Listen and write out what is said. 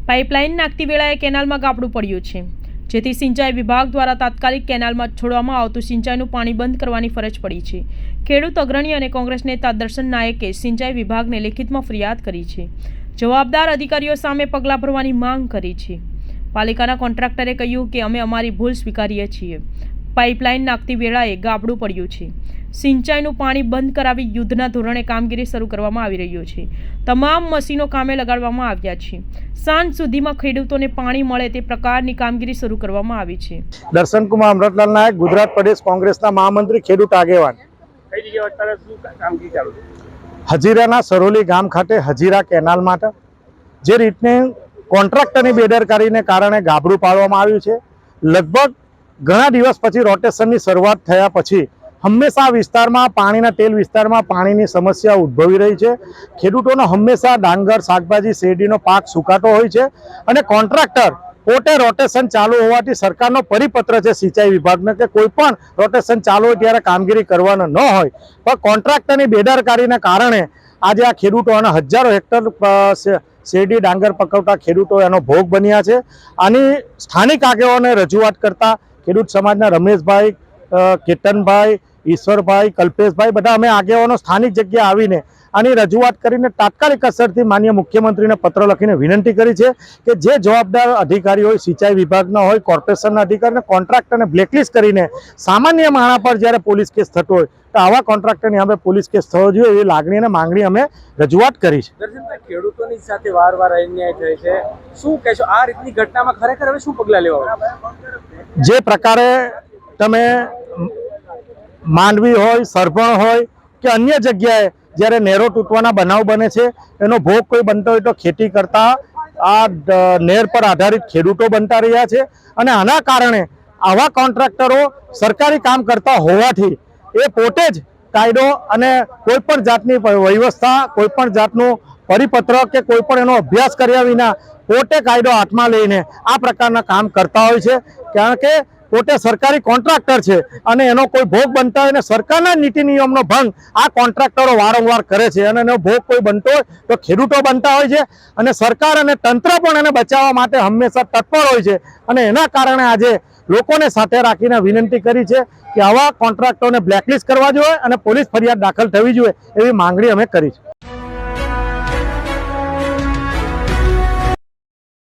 Pipeline નાખતી વેળાએ કેનાલમાં ગાબડું પડ્યું છે, જેથી સિંચાઈ વિભાગ દ્વારા તાત્કાલિક કેનાલમાં છોડવામાં આવતું સિંચાઈનું પાણી બંધ કરવાની ફરજ પડી છે। ખેડૂત અગ્રણી અને કોંગ્રેસ નેતા દર્શન નાયકે સિંચાઈ વિભાગને લેખિતમાં ફરિયાદ કરી છે। જવાબદાર અધિકારીઓ સામે પગલાં ભરવાની માંગ કરી છે। પાલિકાના કોન્ટ્રાક્ટરે કહ્યું કે અમે અમારી ભૂલ સ્વીકારીએ છીએ। પાઇપલાઇન નાખતી વેળાએ ગાબડું પડ્યું છે। સિંચાઈનું પાણી બંધ કરાવી યુદ્ધના ધોરણે કામગીરી શરૂ કરવામાં આવી રહ્યો છે। તમામ મશીનો કામે લગાડવામાં આવ્યા છે। સાંજ સુધીમાં ખેડૂતોને પાણી મળે તે પ્રકારની કામગીરી શરૂ કરવામાં આવી છે। દર્શન કુમાર અમૃતલાલ નાયક, ગુજરાત પ્રદેશ કોંગ્રેસના મહામંત્રી, ખેડૂત આગેવાન। હજીરાના સરોલી ગામ ખાતે હજીરા કેનાલ માટે જે રીતને કોન્ટ્રાક્ટરની બેદરકારીને કારણે ગાબડું પાડવામાં આવ્યું છે, લગભગ ઘણા દિવસ પછી રોટેશનની શરૂઆત થયા પછી હંમેશા વિસ્તારમાં પાણીના તેલ વિસ્તારમાં પાણીની સમસ્યા ઉદ્ભવી રહી છે। ખેડૂતોનો હંમેશા ડાંગર, શાકભાજી, શેરડીનો પાક સુકાતો હોય છે અને કોન્ટ્રાક્ટર પોતે રોટેશન ચાલુ હોવાથી સરકારનો પરિપત્ર છે સિંચાઈ વિભાગને કે કોઈ પણ રોટેશન ચાલુ હોય ત્યારે કામગીરી કરવાનો ન હોય, પણ કોન્ટ્રાક્ટરની બેદરકારીને કારણે આજે આ ખેડૂતો અને હજારો હેક્ટર શેરડી ડાંગર પકવતા ખેડૂતો એનો ભોગ બન્યા છે। આની સ્થાનિક આગેવાનોને રજૂઆત કરતા ખેડૂત સમાજના રમેશભાઈ, કેતનભાઈ, ઈશ્વરભાઈ, કલ્પેશભાઈ બધા અમે આગેવાનો સ્થાનિક જગ્યાએ આવીને આની રજૂઆત કરીને તાત્કાલિક અસરથી માનનીય મુખ્યમંત્રીને પત્ર લખીને વિનંતી કરી છે કે જે જવાબદાર અધિકારી હોય, સિંચાઈ વિભાગના હોય, કોર્પોરેશનના અધિકારીને કોન્ટ્રાક્ટરને બ્લેકલિસ્ટ કરીને સામાન્ય માણસ પર જ્યારે પોલીસ કેસ થતો હોય તો આવા કોન્ટ્રાક્ટરની અમે પોલીસ કેસ થવો જોઈએ એવી લાગણી અને માંગણી અમે રજૂઆત કરી છે। દર્શનભાઈ, ખેડૂતોની સાથે વારવાર અન્યાય થાય છે, શું કહેશો આ રીતની ઘટનામાં? ખરેખર હવે શું પગલાં લેવા? જે પ્રકારે તમે માંડવી હોય, સરભણ હોય કે અન્ય જગ્યાએ જ્યારે નહેરો તૂટવાના બનાવ બને છે એનો ભોગ કોઈ બનતો હોય તો ખેતી કરતા આ નહેર પર આધારિત ખેડૂતો બનતા રહ્યા છે અને આના કારણે આવા કોન્ટ્રાક્ટરો સરકારી કામ કરતા હોવાથી એ પોતે જ કાયદો અને કોઈ પણ જાતની વ્યવસ્થા, કોઈ પણ જાતનું પરિપત્ર કે કોઈ પણ એનો અભ્યાસ કર્યા વિના પોતે કાયદો હાથમાં લઈને આ પ્રકારના કામ કરતા હોય છે, કારણ કે પોતે સરકારી કોન્ટ્રાક્ટર છે અને એનો કોઈ ભોગ બનતા હોય અને સરકારના નીતિ નિયમનો ભંગ આ કોન્ટ્રાક્ટરો વારંવાર કરે છે અને એનો ભોગ કોઈ બનતો હોય તો ખેડૂતો બનતા હોય છે અને સરકાર અને તંત્ર પણ એને બચાવવા માટે હંમેશા તત્પર હોય છે અને એના કારણે આજે લોકોને સાથે રાખીને વિનંતી કરી છે કે આવા કોન્ટ્રાક્ટરોને બ્લેકલિસ્ટ કરવા જોઈએ અને પોલીસ ફરિયાદ દાખલ થવી જોઈએ એવી માંગણી અમે કરી છે।